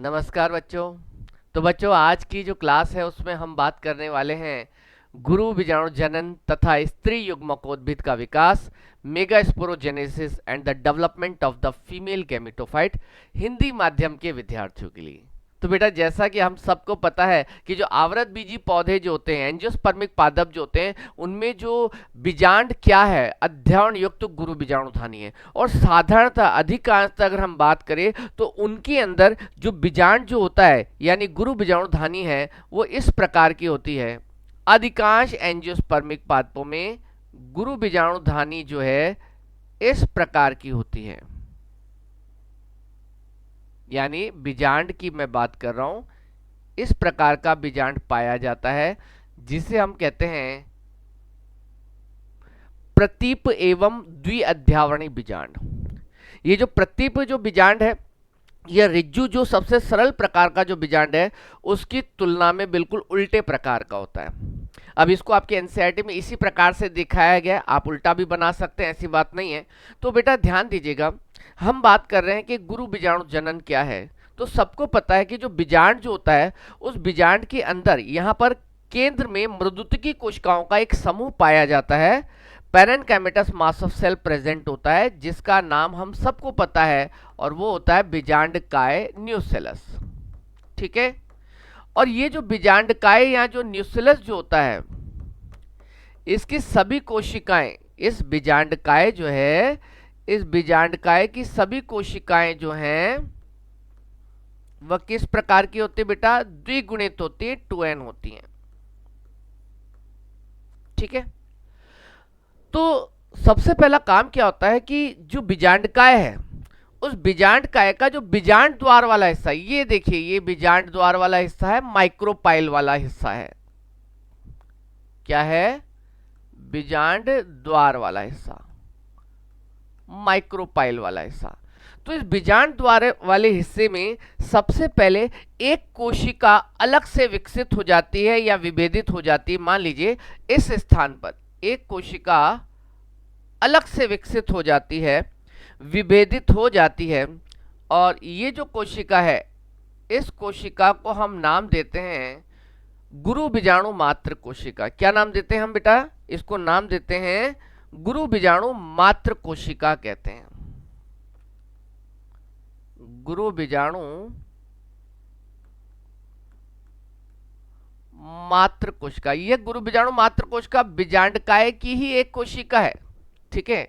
नमस्कार बच्चों। तो बच्चों, आज की जो क्लास है उसमें हम बात करने वाले हैं गुरु बीजाणु जनन तथा स्त्री युग्मकोद्भिद का विकास, megasporogenesis and the development of the female gametophyte, Hindi माध्यम के विद्यार्थियों के लिए। तो बेटा, जैसा कि हम सबको पता है कि जो आवृत बीजी पौधे जो होते हैं, एंजियोस्पर्मिक पादप जो होते हैं, उनमें जो बीजांड क्या है, अध्ययन युक्त गुरु बीजाणुधानी है। और साधारणतः अधिकांशतः अगर हम बात करें तो उनके अंदर जो बीजांड जो होता है यानी गुरु बीजाणुधानी है, वो इस प्रकार की होती है। अधिकांश एंजियोस्पर्मिक पादपों में गुरु बीजाणुधानी जो है इस प्रकार की होती है, यानी बीजांड की मैं बात कर रहा हूं। इस प्रकार का बीजांड पाया जाता है जिसे हम कहते हैं प्रतीप एवं द्विअध्यावरणी बीजांड। ये जो प्रतीप जो बीजांड है, यह रिज्जु जो सबसे सरल प्रकार का जो बीजांड है उसकी तुलना में बिल्कुल उल्टे प्रकार का होता है। अब इसको आपके एनसीईआरटी में इसी प्रकार से दिखाया गया है, आप उल्टा भी बना सकते हैं, ऐसी बात नहीं है। तो बेटा ध्यान दीजिएगा, हम बात कर रहे हैं कि गुरु बीजाणु जनन क्या है। तो सबको पता है कि जो बीजांड जो होता है उस बीजांड के अंदर यहाँ पर केंद्र में मृदुतकी कोशिकाओं का एक समूह पाया जाता है। पेरेन्काइमेटस मास ऑफ सेल प्रेजेंट होता है जिसका नाम हम सबको पता है, और वो होता है बीजांडकाय न्यूसेलस। ठीक है। और ये जो बीजांडकाय या जो न्यूसेलस जो होता है, इसकी सभी कोशिकाएं, इस बीजांडकाय जो है, इस बीजांडकाय की सभी कोशिकाएं जो हैं वह किस प्रकार की होती है बेटा? द्विगुणित होती है, 2n होती हैं। ठीक है। तो सबसे पहला काम क्या होता है कि जो बीजांडकाय है, उस बीजांडकाय का जो बीजांड द्वार वाला हिस्सा, ये देखिए, ये बीजांड द्वार वाला हिस्सा है, माइक्रोपाइल वाला हिस्सा है। क्या है? बीजांड द्वार वाला हिस्सा, माइक्रोपाइल वाला हिस्सा। तो इस बीजांड द्वार वाले हिस्से में सबसे पहले एक कोशिका अलग से विकसित हो जाती है या विभेदित हो जाती है। मान लीजिए इस स्थान पर एक कोशिका अलग से विकसित हो जाती है, विभेदित हो जाती है, और ये जो कोशिका है, इस कोशिका को हम नाम देते हैं गुरु बीजाणु मात्र कोशिका। क्या नाम देते हैं हम बेटा? इसको नाम देते हैं गुरु बीजाणु मात्र कोशिका कहते हैं। गुरु बीजाणु मात्र कोशिका, यह गुरु बीजाणु मात्र कोशिका बीजांडकाय की ही एक कोशिका है। ठीक है।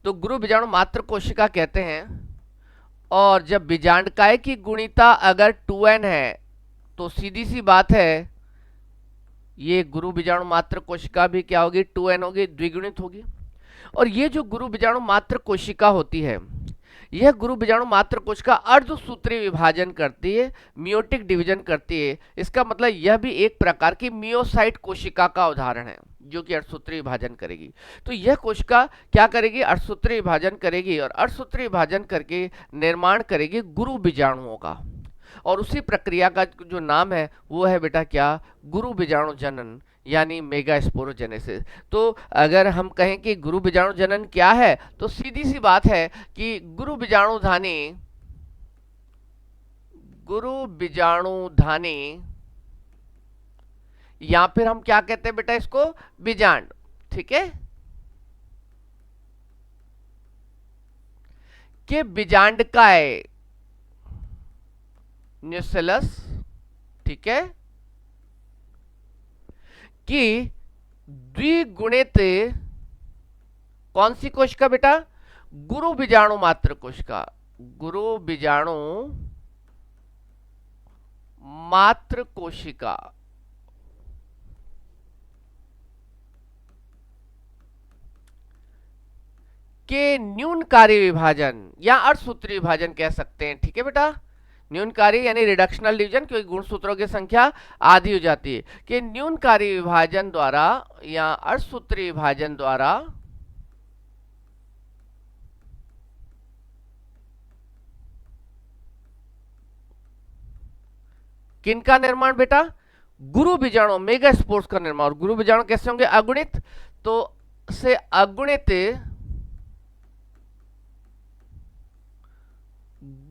तो गुरु बीजाणु मात्र कोशिका कहते हैं। और जब बीजांडकाय की गुणिता अगर 2n है तो सीधी सी बात है, ये गुरु बीजाणु मात्र कोशिका भी क्या होगी? 2n होगी, द्विगुणित होगी। और ये जो गुरु बीजाणु मात्र कोशिका होती है, यह गुरु बीजाणु मात्र कोशिका अर्धसूत्री विभाजन करती है, मियोटिक डिवीजन करती है। इसका मतलब यह भी एक प्रकार की मियोसाइट कोशिका का उदाहरण है जो कि अर्धसूत्री विभाजन करेगी। तो यह कोशिका क्या करेगी? अर्धसूत्री विभाजन करेगी, और अर्धसूत्री विभाजन करके निर्माण करेगी गुरु बीजाणुओं का। और उसी प्रक्रिया का जो नाम है वो है बेटा क्या? गुरु बीजाणु जनन, यानी मेगास्पोरोजेनेसिस। तो अगर हम कहें कि गुरु बीजाणु जनन क्या है, तो सीधी सी बात है कि गुरु बीजाणुधानी, गुरु बीजाणुधानी, या फिर हम क्या कहते हैं बेटा इसको? बीजांड। ठीक है। कि बीजांडकाय न्यूसेलस, ठीक है, कि द्विगुणित कौन सी कोशिका बेटा? गुरु बीजाणु मात्र कोशिका, गुरु बीजाणु मात्र कोशिका के न्यूनकारी विभाजन या अर्धसूत्री विभाजन कह सकते हैं। ठीक है बेटा। न्यूनकारी यानी रिडक्शनल डिवीजन, क्योंकि गुणसूत्रों की संख्या आधी हो जाती है, कि न्यूनकारी विभाजन द्वारा या अर्धसूत्री विभाजन द्वारा किनका निर्माण बेटा? गुरु बीजाणु, मेगास्पोर्स का निर्माण। और गुरु बीजाणु कैसे होंगे? अगुणित। तो से अगुणित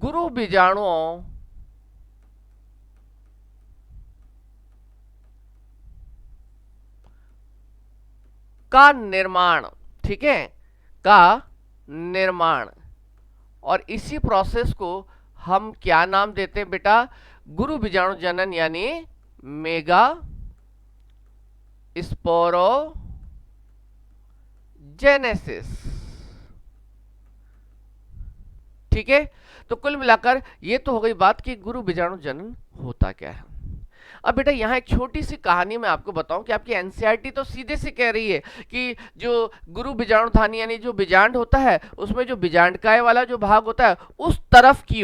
गुरु बीजाणुओं का निर्माण, ठीक है, का निर्माण। और इसी प्रोसेस को हम क्या नाम देते हैं बेटा? गुरु बीजाणु जनन यानी मेगा स्पोरोजेनेसिस। ठीक है, तो कुल मिलाकर ये तो हो गई बात कि गुरु बीजाणु जनन होता क्या है। अब बेटा यहाँ एक छोटी सी कहानी मैं आपको बताऊं कि आपकी एनसीईआरटी तो सीधे से कह रही है कि जो गुरु बीजाणुधानी यानी जो बीजांड होता है उसमें जो बीजांडकाय वाला जो भाग होता है उस तरफ की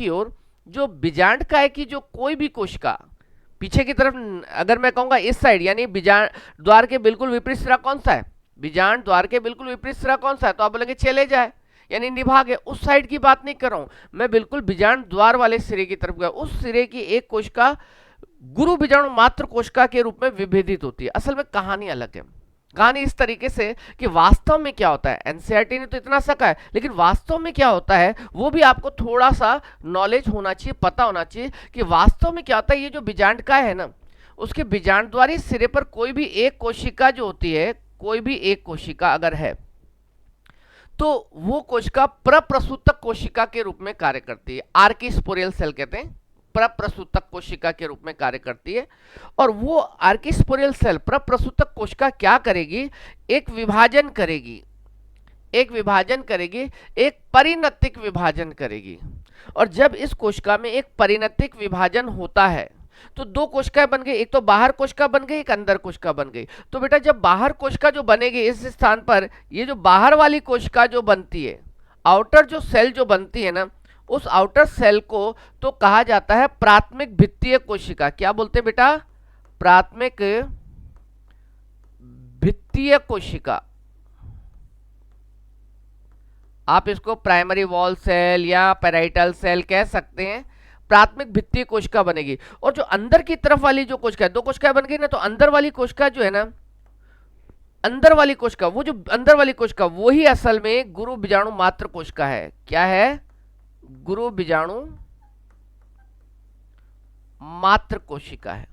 ओर जो बीजांडकाय की जो कोई भी कोशिका पीछे की तरफ, अगर मैं कहूंगा इस साइड यानी बीजांड द्वार के बिल्कुल विपरीत सिरा कौन सा है? बीजांड द्वार के बिल्कुल विपरीत सिरा कौन सा है? तो आप बोलेंगे चले जाए यानी निभाग है। उस साइड की बात नहीं कर रहा हूं मैं, बिल्कुल बीजांड द्वार वाले सिरे की तरफ गया। उस सिरे की एक कोशिका गुरु बीजाणु मात्र कोशिका के रूप में विभेदित होती है। असल में कहानी अलग है। कहानी इस तरीके से कि वास्तव में क्या होता है, एनसीईआरटी ने तो इतना सका है, लेकिन वास्तव में क्या होता है वो भी आपको थोड़ा सा नॉलेज होना चाहिए, पता होना चाहिए कि वास्तव में क्या होता है। ये जो बीजांडकाय है ना, उसके बीजांडद्वारी सिरे पर कोई भी एक कोशिका जो होती है, कोई भी एक कोशिका अगर है तो वो कोशिका प्रप्रसूतक कोशिका के रूप में कार्य करती है। आर्किस्पोरियल सेल कहते हैं, प्रप्रसूतक कोशिका के रूप में कार्य करती है। और वो आर्किस्पोरियल सेल प्रप्रसूतक कोशिका क्या करेगी? एक विभाजन करेगी, एक परिणतिक विभाजन करेगी। और जब इस कोशिका में एक परिणतिक विभाजन होता है तो दो कोशिकाएं बन गई, एक तो बाहर कोशिका बन गई, एक अंदर कोशिका बन गई। तो बेटा जब बाहर कोशिका जो बनेगी इस स्थान पर, ये जो बाहर वाली कोशिका जो बनती है, आउटर जो सेल जो बनती है ना, उस आउटर सेल को तो कहा जाता है प्राथमिक भित्तीय कोशिका। क्या बोलते हैं बेटा? प्राथमिक भित्तीय कोशिका। आप इसको प्राइमरी वॉल सेल या पेराइटल सेल कह सकते हैं। प्राथमिक भित्तीय कोशिका बनेगी। और जो अंदर की तरफ वाली जो कोशिका है, दो कोशिकाएं बन गई ना, तो अंदर वाली कोशिका जो है ना, अंदर वाली कोशिका, वो जो अंदर वाली कोशिका वही असल में गुरु बीजाणु मात्र कोशिका है। क्या है? गुरु बीजाणु मात्र कोशिका है।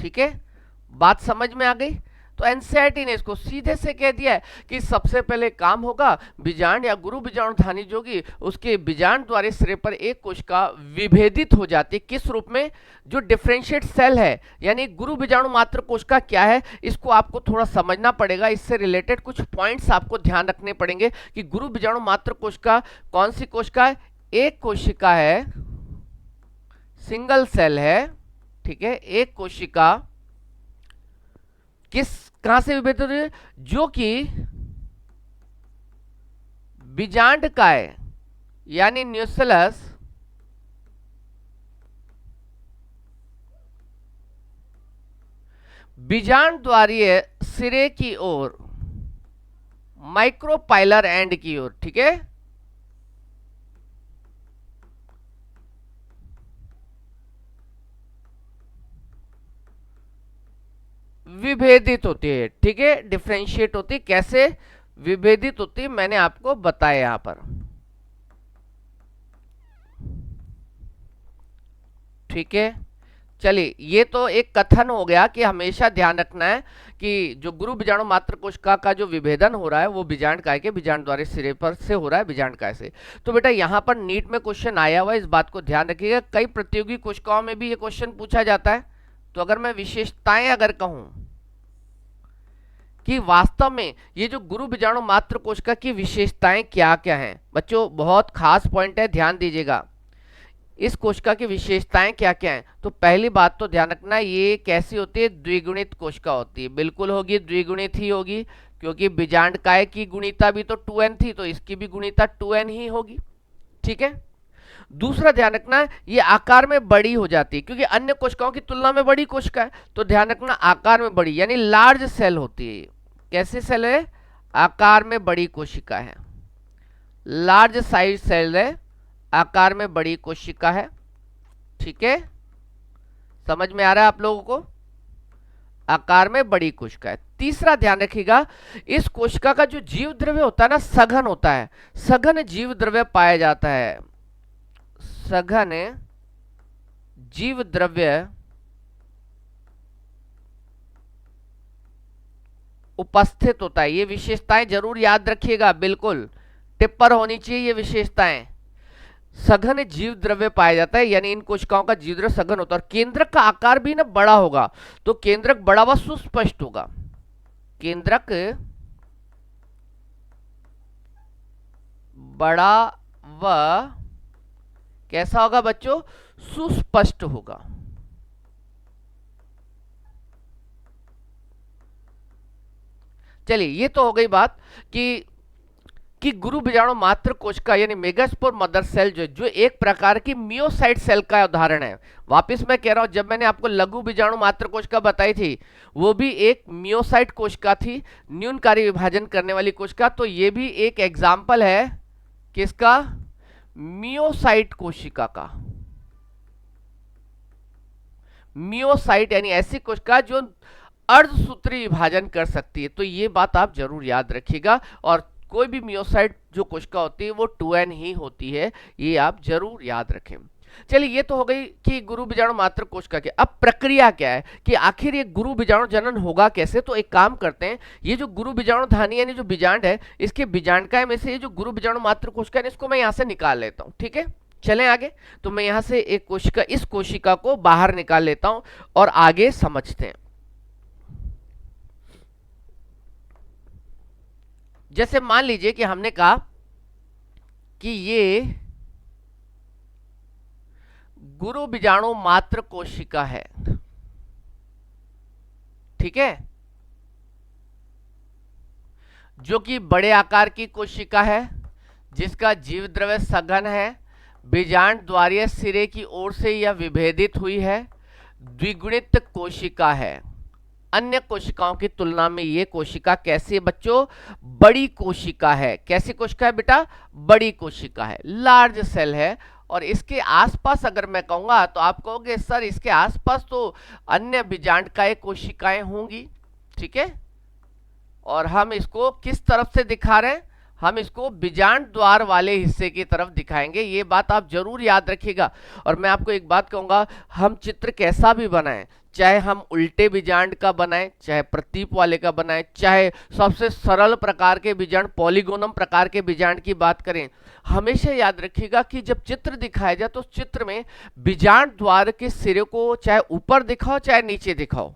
ठीक है, बात समझ में आ गई? तो एनसीईआरटी ने इसको सीधे से कह दिया है कि सबसे पहले काम होगा बीजांड या गुरु बीजाणुधानी जो कि उसके बीजांड द्वारा सिरे पर एक कोशिका विभेदित हो जाती है। किस रूप में? जो डिफरेंशिएट सेल है, यानी गुरु बीजाणु मात्र कोशिका क्या है इसको आपको थोड़ा समझना पड़ेगा। इससे रिलेटेड कुछ पॉइंट्स आपको ध्यान रखने पड़ेंगे कि गुरु बीजाणु मात्र कोशिका कौन सी कोशिका है? एक कोशिका है, सिंगल सेल है। ठीक है, एक कोशिका कहां से विभेदित होती है? जो कि बीजांडकाय यानी न्यूक्लियस बीजांड द्वारीय सिरे की ओर, माइक्रोपाइलर एंड की ओर, ठीक है, विभेदित होती है। ठीक है, डिफरेंशिएट होती है। कैसे विभेदित होती है मैंने आपको बताया यहां पर। ठीक है, चलिए ये तो एक कथन हो गया कि हमेशा ध्यान रखना है कि जो गुरु बीजाणु मात्र कोशिका का जो विभेदन हो रहा है वो बीजांडकाय के बीजांड द्वारा सिरे पर से हो रहा है, बीजांडकाय से। तो बेटा यहाँ पर नीट में क्वेश्चन आया हुआ है, इस बात को ध्यान रखिएगा। कई प्रतियोगी कोशिकाओं में भी ये क्वेश्चन पूछा जाता है। तो अगर मैं विशेषताएं अगर कहूं कि वास्तव में ये जो गुरु बीजाणु मात्र कोशिका की विशेषताएं क्या क्या हैं, बच्चों बहुत खास पॉइंट है, ध्यान दीजिएगा। इस कोशिका की विशेषताएं क्या क्या हैं? तो पहली बात तो ध्यान रखना, ये कैसी होती है? द्विगुणित कोशिका होती है। बिल्कुल होगी, द्विगुणित ही होगी, क्योंकि बीजांडकाय की गुणिता भी तो 2n थी, तो इसकी भी गुणिता 2n ही होगी। ठीक है, दूसरा ध्यान रखना ये आकार में बड़ी हो जाती है, क्योंकि अन्य कोशिकाओं की तुलना में बड़ी कोशिका है। तो ध्यान रखना आकार में बड़ी यानी लार्ज सेल होती है। कैसे सेल है? आकार में बड़ी कोशिका है, लार्ज साइज सेल है, आकार में बड़ी कोशिका है। ठीक है, समझ में आ रहा है आप लोगों को? आकार में बड़ी कोशिका है। तीसरा ध्यान रखिएगा, इस कोशिका का जो जीव द्रव्य होता है ना, सघन होता है, सघन जीव द्रव्य पाया जाता है। सघन जीव द्रव्य उपस्थित होता है। ये विशेषताएं जरूर याद रखिएगा, बिल्कुल टिप पर होनी चाहिए ये विशेषताएं। सघन जीव द्रव्य पाया जाता है, यानी इन कोशिकाओं का जीव द्रव्य सघन होता है, और केंद्रक का आकार भी ना बड़ा होगा, तो केंद्रक बड़ा व सुस्पष्ट होगा। केंद्रक बड़ा व कैसा होगा बच्चों? सुस्पष्ट होगा। चलिए, ये तो हो गई बात कि गुरु बीजाणु मात्र कोशिका यानी मेगास्पोर मदर सेल जो एक प्रकार की मियोसाइट सेल का उदाहरण है। वापस मैं कह रहा हूं, जब मैंने आपको लघु बीजाणु मात्र कोशिका बताई थी, वो भी एक मियोसाइट कोशिका थी, न्यूनकारी विभाजन करने वाली कोशिका। तो ये भी एक एग्जाम्पल है किसका? मियोसाइट कोशिका का। मियोसाइट यानी ऐसी कोशिका जो अर्धसूत्री विभाजन कर सकती है। तो ये बात आप जरूर याद रखिएगा, और कोई भी मियोसाइट जो कोशिका होती है वो 2n ही होती है, ये आप जरूर याद रखें। चलिए, ये तो हो गई कि गुरु बीजाणु मात्र कोशिका की। अब प्रक्रिया क्या है कि आखिर ये गुरु बीजाणु जनन होगा कैसे? तो एक काम करते हैं, ये जो गुरु बीजाणु धानी यानी जो बीजांड है, इसके बीजांडकाय में से ये जो गुरु बीजाणु मात्र कोशिका है, इसको मैं यहाँ से निकाल लेता हूँ। ठीक है, चलें आगे। तो मैं यहाँ से एक कोशिका, इस कोशिका को बाहर निकाल लेता हूँ और आगे समझते हैं। जैसे मान लीजिए कि हमने कहा कि ये गुरु बीजाणु मात्र कोशिका है, ठीक है, जो कि बड़े आकार की कोशिका है, जिसका जीव द्रव्य सघन है, बीजांड द्वारीय सिरे की ओर से यह विभेदित हुई है, द्विगुणित कोशिका है। अन्य कोशिकाओं की तुलना में ये कोशिका कैसी है बच्चों? बड़ी कोशिका है। कैसी कोशिका है बेटा? बड़ी कोशिका है, लार्ज सेल है। और इसके आसपास अगर मैं कहूंगा तो आप कहोगे सर इसके आसपास तो अन्य बीजांडकाय कोशिकाएं होंगी, ठीक है। और हम इसको किस तरफ से दिखा रहे हैं? हम इसको बीजांड द्वार वाले हिस्से की तरफ दिखाएंगे, ये बात आप जरूर याद रखिएगा। और मैं आपको एक बात कहूंगा, हम चित्र कैसा भी बनाएं, चाहे हम उल्टे बीजांड का बनाएं, चाहे प्रतीप वाले का बनाएं, चाहे सबसे सरल प्रकार के बीजांड पॉलीगोनम प्रकार के बीजांड की बात करें, हमेशा याद रखिएगा कि जब चित्र दिखाया जाए तो चित्र में बीजांड द्वार के सिरे को चाहे ऊपर दिखाओ चाहे नीचे दिखाओ,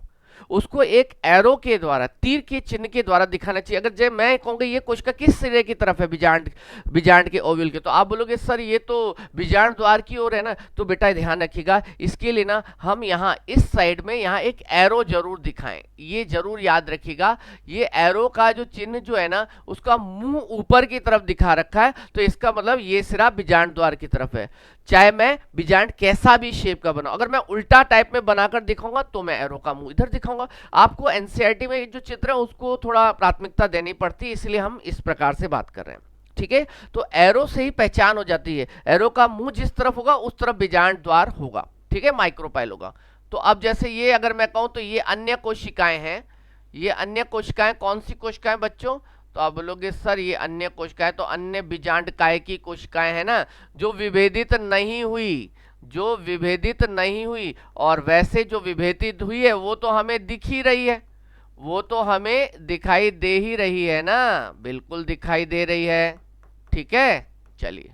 उसको एक एरो के द्वारा, तीर के चिन्ह के द्वारा दिखाना चाहिए। अगर जब मैं कहूंगा ये कोशिका किस सिरे की तरफ है बीजांड के ओव्यूल के, तो आप बोलोगे सर ये तो बीजांड द्वार की ओर है ना। तो बेटा ध्यान रखिएगा, इसके लिए ना हम यहाँ इस साइड में यहाँ एक एरो जरूर दिखाएं, ये जरूर याद रखिएगा। ये एरो का जो चिन्ह जो है ना, उसका मुंह ऊपर की तरफ दिखा रखा है, तो इसका मतलब ये सिरा बीजांड द्वार की तरफ है। चाहे मैं बीजांड कैसा भी शेप का बनाऊं, अगर मैं उल्टा टाइप में बनाकर दिखाऊंगा तो मैं एरो का मुंह इधर दिखाऊंगा। आपको एनसीईआरटी में जो चित्र है उसको थोड़ा प्राथमिकता देनी पड़ती है, इसलिए हम इस प्रकार से बात कर रहे हैं, ठीक है। तो एरो से ही पहचान हो जाती है, एरो का मुंह जिस तरफ होगा उस तरफ बीजांड द्वार होगा, ठीक है, माइक्रोपाइल होगा। तो अब जैसे ये अगर मैं कहूं तो ये अन्य कोशिकाएं हैं, ये अन्य कोशिकाएं कौन सी कोशिकाएं बच्चों? तो आप बोलोगे सर ये अन्य कोशिकाएं तो अन्य बीजांडकाय की कोशिकाएं हैं ना, जो विभेदित नहीं हुई, जो विभेदित नहीं हुई। और वैसे जो विभेदित हुई है वो तो हमें दिख ही रही है, वो तो हमें दिखाई दे ही रही है ना, बिल्कुल दिखाई दे रही है, ठीक है। चलिए,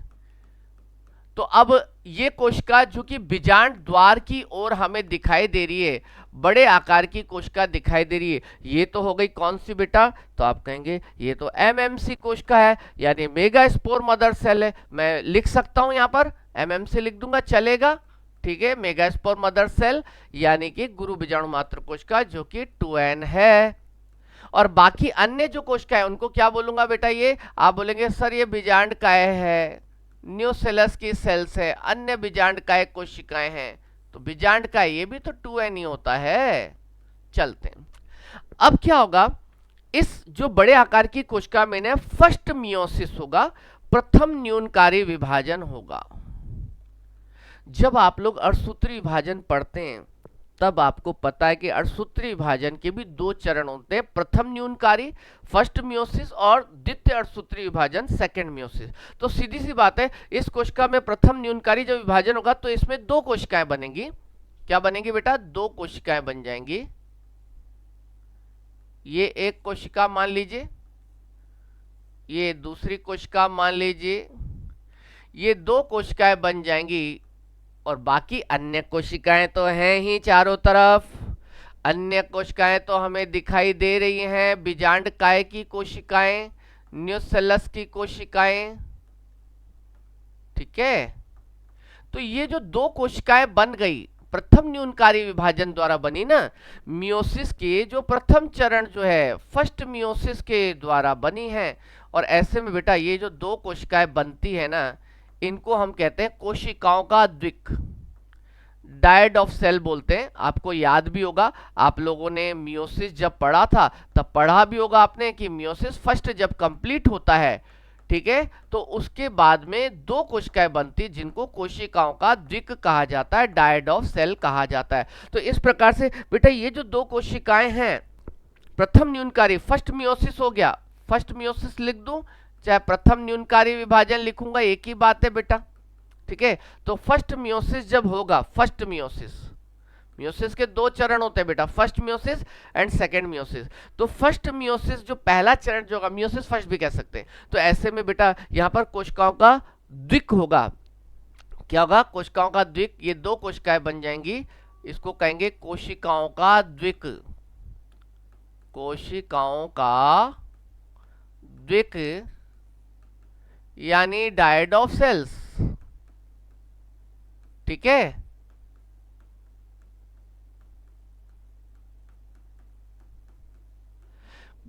तो अब ये कोशिका जो कि बीजांड द्वार की ओर हमें दिखाई दे रही है, बड़े आकार की कोशिका दिखाई दे रही है, ये तो हो गई कौन सी बेटा? तो आप कहेंगे ये तो एमएमसी कोशिका है, यानी मेगा स्पोर मदर सेल है। मैं लिख सकता हूं यहाँ पर एमएमसी लिख दूंगा, चलेगा, ठीक है। मेगा स्पोर मदर सेल यानी कि गुरु बीजाणु मात्र कोशिका जो कि 2n है। और बाकी अन्य जो कोशिकाएं उनको क्या बोलूंगा बेटा? ये आप बोलेंगे सर ये बीजांडकाय है, न्यूसेलस की सेल्स है, अन्य बीजांडकाय कोशिकाएं हैं, तो बीजांडकाय ये भी तो 2n ही होता है। चलते हैं, अब क्या होगा, इस जो बड़े आकार की कोशिका में ना फर्स्ट मियोसिस होगा, प्रथम न्यूनकारी विभाजन होगा। जब आप लोग अर्धसूत्री विभाजन पढ़ते हैं तब आपको पता है कि अर्धसूत्री विभाजन के भी दो चरण होते हैं, प्रथम न्यूनकारी फर्स्ट मियोसिस और द्वितीय अर्धसूत्री विभाजन सेकंड मियोसिस। तो सीधी सी बात है, इस कोशिका में प्रथम न्यूनकारी जब विभाजन होगा तो इसमें दो कोशिकाएं बनेंगी। क्या बनेंगी बेटा? दो कोशिकाएं बन जाएंगी। ये एक कोशिका मान लीजिए, ये दूसरी कोशिका मान लीजिए, ये दो कोशिकाएं बन जाएंगी और बाकी अन्य कोशिकाएं तो हैं ही चारों तरफ। अन्य कोशिकाएं तो हमें दिखाई दे रही हैं, बीजांड काय की कोशिकाएं, न्यूसेलस की कोशिकाएं, ठीक है। तो ये जो दो कोशिकाएं बन गई प्रथम न्यूनकारी विभाजन द्वारा बनी ना, मियोसिस के जो प्रथम चरण जो है फर्स्ट मियोसिस के द्वारा बनी है। और ऐसे में बेटा ये जो दो कोशिकाएं बनती है ना, इनको हम कहते हैं कोशिकाओं का द्विक, डायड ऑफ सेल बोलते हैं। आपको याद भी होगा, आप लोगों ने मियोसिस जब पढ़ा था तब पढ़ा भी होगा आपने कि मियोसिस फर्स्ट जब कंप्लीट होता है, ठीक है, तो उसके बाद में दो कोशिकाएं बनती जिनको कोशिकाओं का द्विक कहा जाता है, डायड ऑफ सेल कहा जाता है। तो इस प्रकार से बेटा ये जो दो कोशिकाएं हैं, प्रथम न्यूनकारी फर्स्ट मियोसिस हो गया, फर्स्ट मियोसिस लिख दूं चाहे प्रथम न्यूनकारी विभाजन लिखूंगा, एक ही बात है बेटा, ठीक है। तो फर्स्ट मियोसिस जब होगा, फर्स्ट मियोसिस, मियोसिस के दो चरण होते हैं बेटा, first meiosis and second meiosis. तो फर्स्ट मियोसिस जो पहला चरण जो होगा, मियोसिस फर्स्ट भी कह सकते हैं। तो ऐसे में बेटा यहां पर कोशिकाओं का द्विक होगा। क्या होगा? कोशिकाओं का द्विक। ये दो कोशिकाएं बन जाएंगी, इसको कहेंगे कोशिकाओं का द्विक, कोशिकाओं का द्विक यानी डायड ऑफ सेल्स, ठीक है।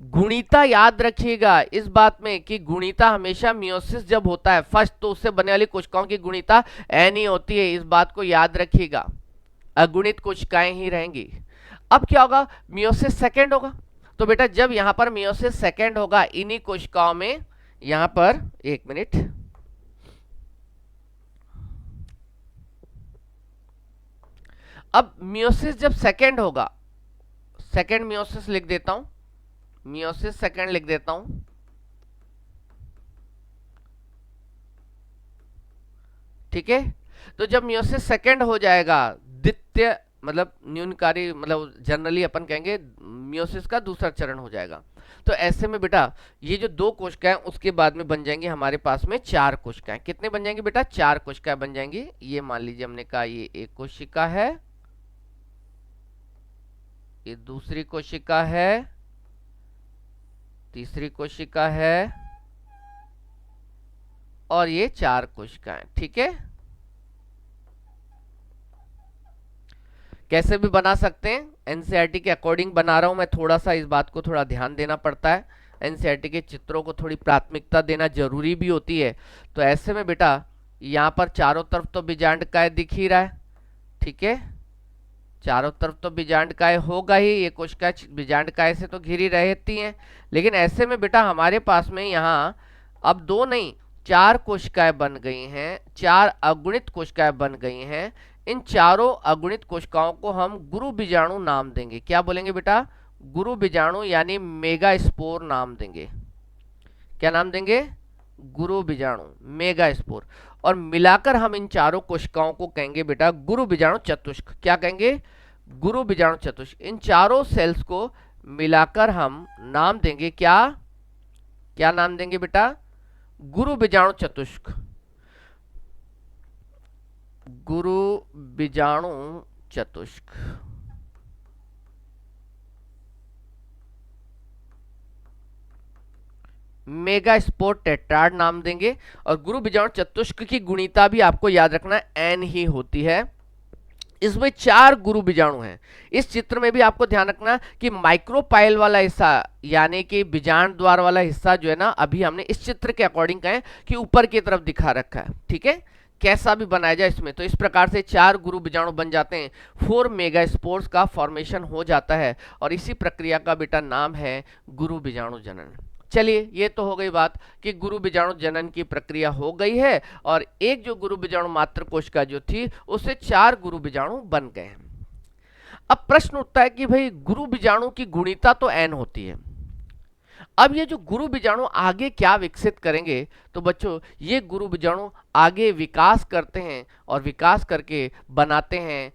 गुणिता याद रखिएगा इस बात में कि गुणिता हमेशा मियोसिस जब होता है फर्स्ट, तो उससे बनने वाली कोशिकाओं की गुणिता एन ही होती है, इस बात को याद रखिएगा। अगुणित कोशिकाएं ही रहेंगी। अब क्या होगा? मियोसिस सेकेंड होगा। तो बेटा जब यहां पर मियोसिस सेकेंड होगा इन्हीं कोशिकाओं में, यहां पर एक मिनट, अब मियोसिस जब सेकेंड होगा, सेकेंड मियोसिस लिख देता हूं, मियोसिस सेकेंड लिख देता हूं, ठीक है। तो जब मियोसिस सेकेंड हो जाएगा, द्वितीय मतलब न्यूनकारी, मतलब जनरली अपन कहेंगे मियोसिस का दूसरा चरण हो जाएगा। तो ऐसे में बेटा ये जो दो कोशिकाएं उसके बाद में बन जाएंगी हमारे पास में चार कोशिकाएं। कितने बन जाएंगी बेटा? चार कोशिकाएं बन जाएंगी। ये मान लीजिए हमने कहा ये एक कोशिका है, ये दूसरी कोशिका है, तीसरी कोशिका है और ये चार कोशिकाएं, ठीक है। कैसे भी बना सकते हैं, एनसीईआरटी के अकॉर्डिंग बना रहा हूं मैं, थोड़ा सा इस बात को थोड़ा ध्यान देना पड़ता है, एनसीईआरटी के चित्रों को थोड़ी प्राथमिकता देना जरूरी भी होती है। तो ऐसे में बेटा यहां पर चारों तरफ तो बीजांडकाय दिख ही रहा है, ठीक है, चारों तरफ तो बीजांडकाय होगा ही, ये कोशिका बीजांडकाय से तो घिरी रहती हैं। लेकिन ऐसे में बेटा हमारे पास में यहाँ अब दो नहीं चार कोशिकाएं बन गई हैं, चार अगुणित कोशिकाएं बन गई हैं। इन चारों अगुणित कोशिकाओं को हम गुरु बीजाणु नाम देंगे। क्या बोलेंगे बेटा? गुरु बीजाणु यानी मेगा स्पोर नाम देंगे। क्या नाम देंगे? गुरु बीजाणु, मेगा स्पोर। और मिलाकर हम इन चारों कोशिकाओं को कहेंगे बेटा गुरु बीजाणु चतुष्क। क्या कहेंगे? गुरु बीजाणु चतुष्क। इन चारों सेल्स को मिलाकर हम नाम देंगे क्या? क्या नाम देंगे बेटा? गुरु बीजाणु चतुष्क, गुरु बीजाणु चतुष्क। मेगा स्पोर टेट्राड नाम देंगे। और गुरु बीजाणु चतुष्क की गुणिता भी आपको याद रखना एन ही होती है। इसमें चार गुरु बीजाणु हैं। इस चित्र में भी आपको ध्यान रखना कि माइक्रोपाइल वाला हिस्सा यानी कि बीजांड द्वार वाला हिस्सा जो है ना, अभी हमने इस चित्र के अकॉर्डिंग कहें कि ऊपर की तरफ दिखा रखा है, ठीक है। कैसा भी बनाया जाए इसमें, तो इस प्रकार से चार गुरु बीजाणु बन जाते हैं, 4 मेगा स्पोर्स का फॉर्मेशन हो जाता है। और इसी प्रक्रिया का बेटा नाम है गुरु बीजाणु जनन। चलिए ये तो हो गई बात कि गुरु बीजाणु जनन की प्रक्रिया हो गई है और एक जो गुरु बीजाणु मात्र कोशिका जो थी उससे चार गुरु बीजाणु बन गए। अब प्रश्न उठता है कि भाई गुरु बीजाणु की गुणिता तो n होती है, अब ये जो गुरु बीजाणु आगे क्या विकसित करेंगे? तो बच्चों ये गुरु बीजाणु आगे विकास करते हैं और विकास करके बनाते हैं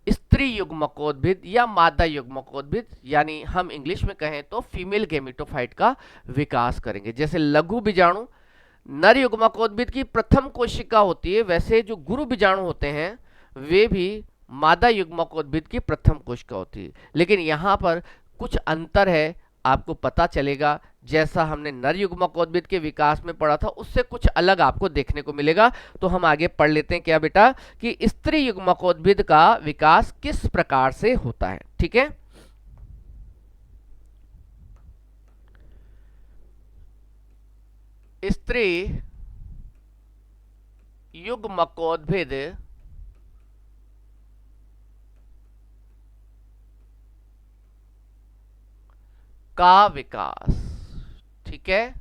स्त्री युग्मकोद्भिद या मादा युग्मकोद्भिद, यानी हम इंग्लिश में कहें तो फीमेल गेमेटोफाइट का विकास करेंगे। जैसे लघु बीजाणु नर युग्मकोद्भिद की प्रथम कोशिका होती है, वैसे जो गुरु बीजाणु होते हैं वे भी मादा युग्मकोद्भिद की प्रथम कोशिका होती है। लेकिन यहाँ पर कुछ अंतर है, आपको पता चलेगा। जैसा हमने नर युग्मकोद्भिद के विकास में पढ़ा था उससे कुछ अलग आपको देखने को मिलेगा। तो हम आगे पढ़ लेते हैं क्या बेटा, कि स्त्री युग्मकोद्भिद का विकास किस प्रकार से होता है। ठीक है, स्त्री युग्मकोद्भिद का विकास। ठीक है,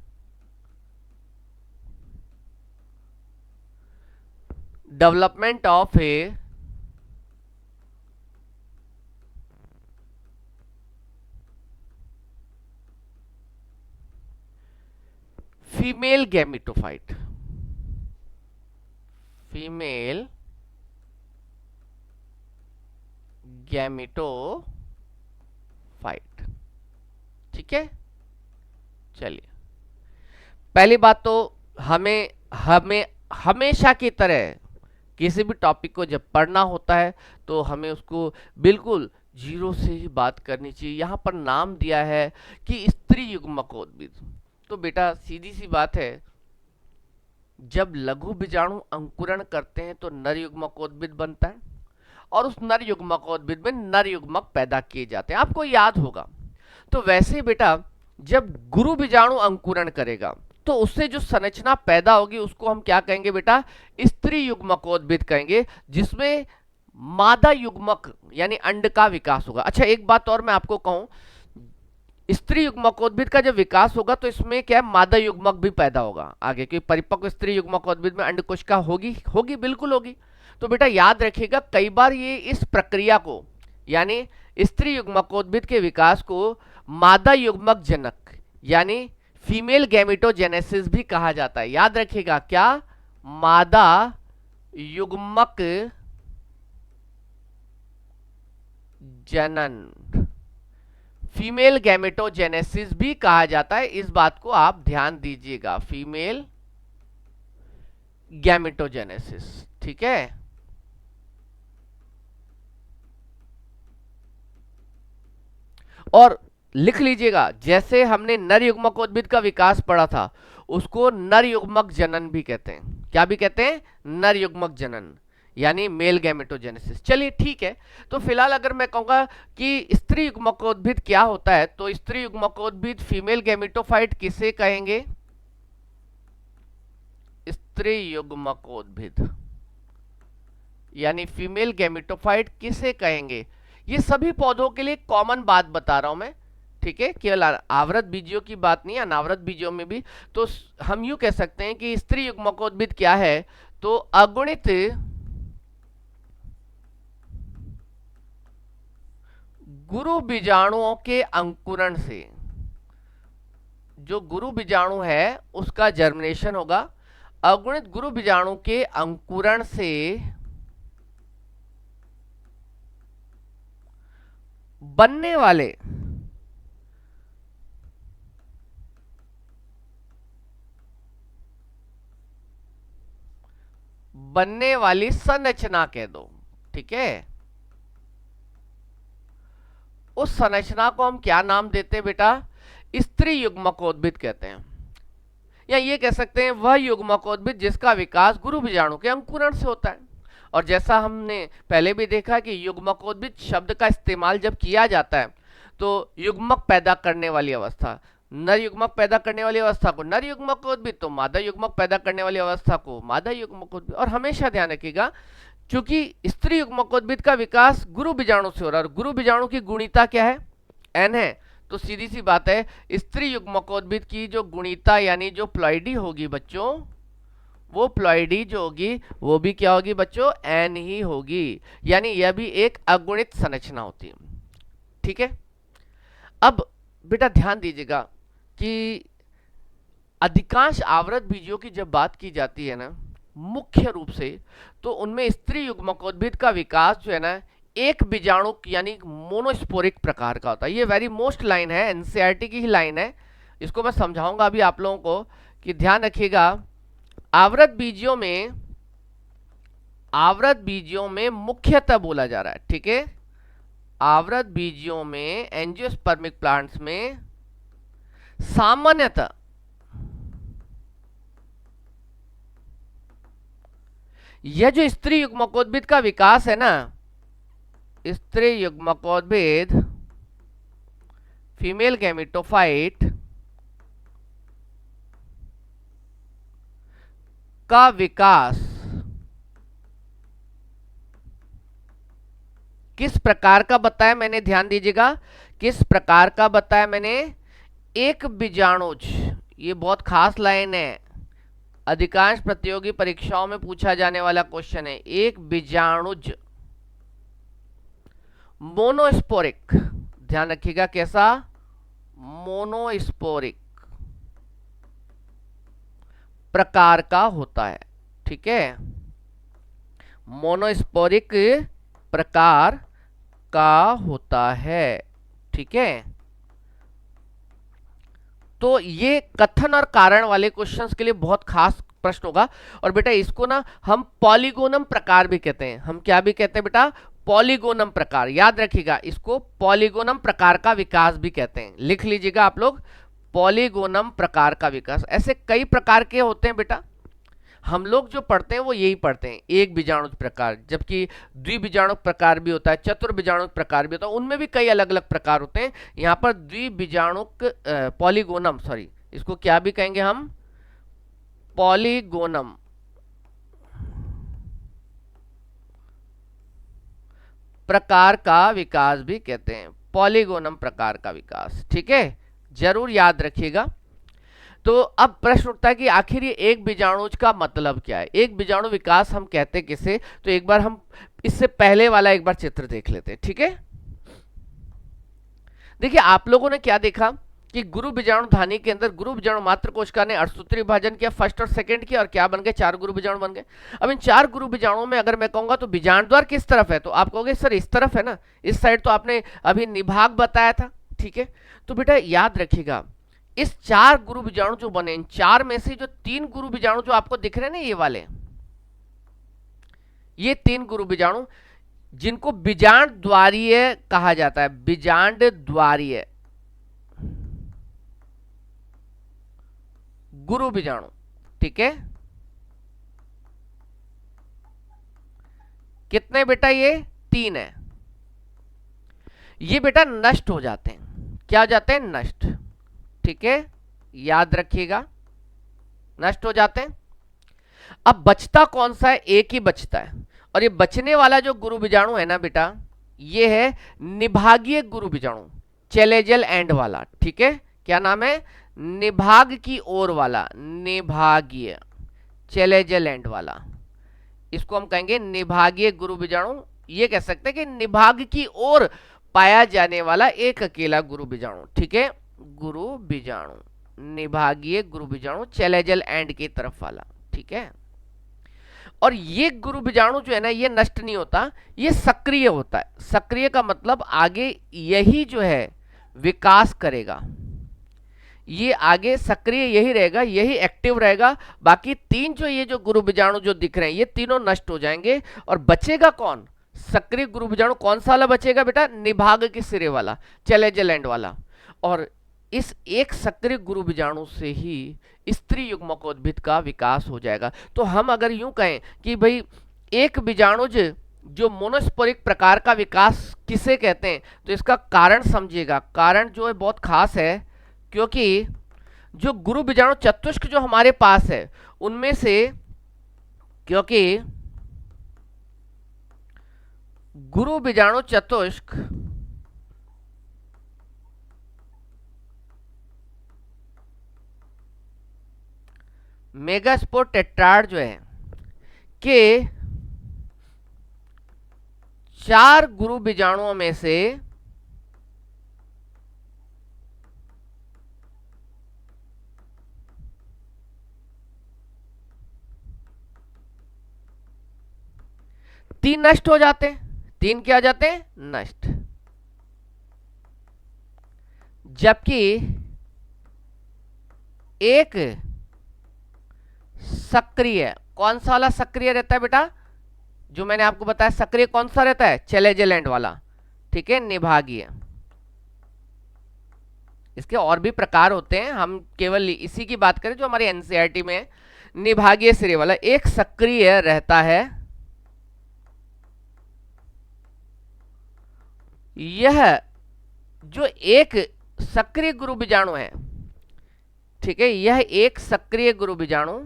development of a female gametophyte, female gametophyte. ठीक है, चलिए पहली बात तो हमें हमें हमेशा की तरह किसी भी टॉपिक को जब पढ़ना होता है तो हमें उसको बिल्कुल जीरो से ही बात करनी चाहिए। यहाँ पर नाम दिया है कि स्त्री युग्मकोद्भिद, तो बेटा सीधी सी बात है, जब लघु बीजाणु अंकुरण करते हैं तो नर युग्मकोद्भिद बनता है और उस नर युग्मकोद्भिद में नर युग्मक पैदा किए जाते हैं, आपको याद होगा। तो वैसे ही बेटा जब गुरु बीजाणु अंकुरण करेगा तो उससे जो संरचना पैदा होगी उसको हम क्या कहेंगे बेटा, स्त्री युग्मकोद्भिद कहेंगे, जिसमें मादा युग्मक यानी अंड का विकास होगा। अच्छा एक बात और मैं आपको कहूं, स्त्री युग्मकोद्भिद का जब विकास होगा तो इसमें क्या मादा युग्मक भी पैदा होगा आगे, क्योंकि परिपक्व स्त्री युग्मकोद्भिद में अंड कोशिका होगी होगी बिल्कुल होगी। तो बेटा याद रखिएगा, कई बार ये इस प्रक्रिया को यानी स्त्री युग्मकोद्भिद के विकास को मादा युग्मक जनक यानी फीमेल गैमेटोजेनेसिस भी कहा जाता है। याद रखिएगा क्या, मादा युग्मक जनन, फीमेल गैमेटोजेनेसिस भी कहा जाता है, इस बात को आप ध्यान दीजिएगा, फीमेल गैमेटोजेनेसिस। ठीक है, और लिख लीजिएगा, जैसे हमने नर युग्मकोद्भिद का विकास पढ़ा था उसको नर युग्मक जनन भी कहते हैं। क्या भी कहते हैं, नर युग्मक जनन यानी मेल गैमेटोजेनेसिस। चलिए ठीक है, तो फिलहाल अगर मैं कहूंगा कि स्त्री युग्मकोद्भिद क्या होता है तो स्त्री युग्मकोद्भिद फीमेल गैमेटोफाइट किसे कहेंगे, स्त्री युग्मकोद्भिद यानी फीमेल गैमेटोफाइट किसे कहेंगे। ये सभी पौधों के लिए कॉमन बात बता रहा हूं मैं, ठीक है, केवल आवृत बीजियों की बात नहीं, अनावृत बीजियों में भी। तो हम यूं कह सकते हैं कि स्त्री युग्मकोद्भिद क्या है, तो अगुणित गुरु बीजाणुओं के अंकुरण से, जो गुरु बीजाणु है उसका जर्मिनेशन होगा, अगुणित गुरु बीजाणु के अंकुरण से बनने वाली संरचना कह दो। ठीक है, उस संरचना को हम क्या नाम देते हैं बेटा, स्त्री युग्मकोद्भिद कहते हैं, या ये कह सकते हैं वह युग्मकोद्भिद जिसका विकास गुरु बीजाणु के अंकुरण से होता है। और जैसा हमने पहले भी देखा कि युग्मकोद्भिद शब्द का इस्तेमाल जब किया जाता है तो युग्मक पैदा करने वाली अवस्था, नर युग्मक पैदा करने वाली अवस्था को नर युग्मकोद्भिद, तो मादा युग्मक पैदा करने वाली अवस्था को मादा युग्मकोद्भिद। और हमेशा ध्यान रखिएगा, क्योंकि स्त्री युग्मकोद्भिद का विकास गुरु बीजाणु से हो रहा है और गुरु बीजाणु की गुणिता क्या है, एन है, तो सीधी सी बात है स्त्री युग्मकोद्भिद की जो गुणिता यानी जो प्लॉइडी होगी बच्चों, वो प्लॉइडी जो होगी वो भी क्या होगी बच्चों, एन ही होगी, यानी यह भी एक अगुणित संरचना होती है। ठीक है, अब बेटा ध्यान दीजिएगा कि अधिकांश आवृत बीजों की जब बात की जाती है ना मुख्य रूप से, तो उनमें स्त्री युग्मकोद्भिद का विकास जो है ना एक बीजाणु यानी मोनोस्पोरिक प्रकार का होता है। ये वेरी मोस्ट लाइन है, एनसीईआरटी की ही लाइन है। इसको मैं समझाऊंगा अभी आप लोगों को कि ध्यान रखिएगा। आवृत बीजियों में मुख्यतः बोला जा रहा है, ठीक है। आवृत बीजियों में एंजियोस्पर्मिक प्लांट्स में सामान्यतः यह जो स्त्री युग्मकोद्भिद का विकास है ना, स्त्री युग्मकोद्भिद फीमेल गैमेटोफाइट का विकास किस प्रकार का बताया मैंने, ध्यान दीजिएगा, किस प्रकार का बताया मैंने, एक बीजाणुज। ये बहुत खास लाइन है, अधिकांश प्रतियोगी परीक्षाओं में पूछा जाने वाला क्वेश्चन है। एक बीजाणुज मोनोस्पोरिक, ध्यान रखिएगा कैसा, मोनोस्पोरिक प्रकार का होता है, ठीक है। मोनोस्पोरिक प्रकार का होता है, ठीक है। तो ये कथन और कारण वाले क्वेश्चंस के लिए बहुत खास प्रश्न होगा। और बेटा इसको ना हम पॉलीगोनम प्रकार भी कहते हैं। हम क्या भी कहते हैं बेटा, पॉलीगोनम प्रकार। याद रखिएगा, इसको पॉलीगोनम प्रकार का विकास भी कहते हैं। लिख लीजिएगा आप लोग, पॉलीगोनम प्रकार का विकास। ऐसे कई प्रकार के होते हैं बेटा, हम लोग जो पढ़ते हैं वो यही पढ़ते हैं, एक बीजाणु प्रकार, जबकि द्विबीजाणु प्रकार भी होता है, चतुर्बीजाणु प्रकार भी होता है, उनमें भी कई अलग अलग प्रकार होते हैं। यहाँ पर द्विबीजाणु पॉलीगोनम, सॉरी, इसको क्या भी कहेंगे हम, पॉलीगोनम प्रकार का विकास भी कहते हैं, पॉलीगोनम प्रकार का विकास, ठीक है, जरूर याद रखिएगा। तो अब प्रश्न उठता है कि आखिर ये एक बीजाणुज का मतलब क्या है, एक बीजाणु विकास हम कहते किसे। तो एक बार हम इससे पहले वाला एक बार चित्र देख लेते हैं, ठीक है। देखिए आप लोगों ने क्या देखा कि गुरु बीजाणु धानी के अंदर गुरु बीजाणु मात्र कोशिका ने अष्टसूत्री विभाजन किया, फर्स्ट और सेकंड किया, और क्या बन गए, 4 गुरु बीजाणु बन गए। अब इन 4 गुरु बीजाणुओं में अगर मैं कहूंगा तो बीजाणु द्वार किस तरफ है, तो आप कहोगे सर इस तरफ है ना, इस साइड तो आपने अभी निभाग बताया था, ठीक है। तो बेटा याद रखिएगा, इस 4 गुरु बीजाणु जो बने, इन 4 में से जो 3 गुरु बीजाणु जो आपको दिख रहे हैं ना, ये वाले, ये 3 गुरु बीजाणु जिनको बीजांड द्वारीय कहा जाता है, बीजांड द्वारीय गुरु बीजाणु, ठीक है। कितने बेटा, ये 3 है। ये बेटा नष्ट हो जाते हैं, क्या हो जाते हैं, नष्ट, ठीक है, याद रखिएगा, नष्ट हो जाते हैं। अब बचता कौन सा है, एक ही बचता है, और ये बचने वाला जो गुरु बीजाणु है ना बेटा, ये है निभागीय गुरु बीजाणु, चेलेजल एंड वाला, ठीक है। क्या नाम है, निभाग की ओर वाला, निभागीय चेलेजल एंड वाला, इसको हम कहेंगे निभागीय गुरु बीजाणु। ये कह सकते हैं कि निभाग की ओर पाया जाने वाला एक अकेला गुरु बीजाणु, ठीक है, गुरु बीजाणु, निभागीय गुरु बीजाणु, चेलेजल एंड की तरफ वाला, ठीक है। और ये गुरु बीजाणु जो है ना, ये नष्ट नहीं होता, ये सक्रिय होता है। सक्रिय का मतलब आगे यही जो है विकास करेगा, ये आगे सक्रिय यही रहेगा, यही एक्टिव रहेगा। बाकी 3 जो ये जो गुरु बीजाणु जो दिख रहे हैं, ये तीनों नष्ट हो जाएंगे, और बचेगा कौन, सक्रिय गुरु बीजाणु कौन सा वाला बचेगा बेटा, निभाग के सिरे वाला, चेलेजल एंड वाला। और इस एक सक्रिय गुरु बीजाणु से ही स्त्री युग्मकोद्भिद का विकास हो जाएगा। तो हम अगर यूं कहें कि भाई एक बीजाणुज जो मोनोस्पोरिक प्रकार का विकास किसे कहते हैं, तो इसका कारण समझिएगा। कारण जो है बहुत खास है, क्योंकि जो गुरु बीजाणु चतुष्क जो हमारे पास है उनमें से, क्योंकि गुरु बीजाणु चतुष्क मेगास्पोर टेट्राड जो है के 4 गुरु बीजाणुओं में से तीन नष्ट हो जाते हैं, 3 क्या हो जाते हैं? नष्ट। जबकि एक सक्रिय, कौन सा वाला सक्रिय रहता है बेटा? जो मैंने आपको बताया सक्रिय कौन सा रहता है? चैलेंजेलेंट वाला, ठीक है, निभागीय। इसके और भी प्रकार होते हैं, हम केवल इसी की बात करें जो हमारे एनसीईआरटी में है। निभागीय सिरे वाला एक सक्रिय रहता है, यह जो एक सक्रिय गुरु बीजाणु है, ठीक है, यह एक सक्रिय गुरु बीजाणु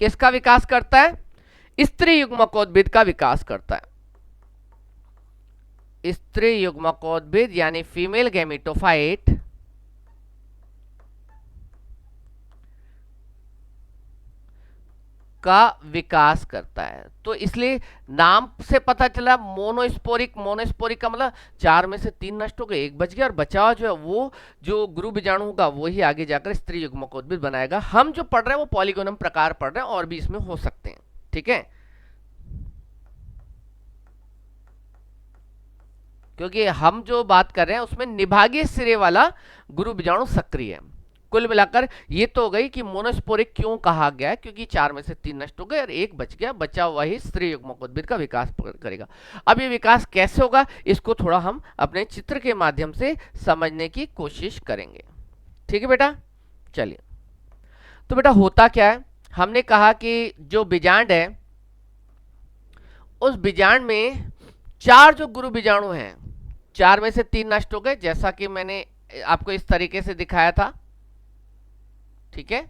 किसका विकास करता है? स्त्री युग्मकोद्भिद का विकास करता है। स्त्री युग्मकोद्भिद यानी फीमेल गैमेटोफाइट का विकास करता है। तो इसलिए नाम से पता चला मोनोस्पोरिक। मोनोस्पोरिक का मतलब 4 में से 3 नष्ट हो गए, 1 बच गया, और बचा जो है वो जो गुरु बीजाणु होगा वही आगे जाकर स्त्री युग्मकोद्भिद बनाएगा। हम जो पढ़ रहे हैं वो पॉलीगोनम प्रकार पढ़ रहे हैं, और भी इसमें हो सकते हैं, ठीक है, क्योंकि हम जो बात कर रहे हैं उसमें निभागीय सिरे वाला गुरु बीजाणु सक्रिय है। कुल मिलाकर ये तो हो गई कि मोनोस्पोरिक क्यों कहा गया है, क्योंकि 4 में से 3 नष्ट हो गए और 1 बच गया, बचा हुआ ही स्त्री युग्मकोद्भिद का विकास करेगा। अब ये विकास कैसे होगा इसको थोड़ा हम अपने चित्र के माध्यम से समझने की कोशिश करेंगे, ठीक है बेटा। चलिए, तो बेटा होता क्या है, हमने कहा कि जो बीजांड है उस बीजांड में 4 जो गुरु बीजाणु हैं, 4 में से 3 नष्ट हो गए, जैसा कि मैंने आपको इस तरीके से दिखाया था, ठीक है,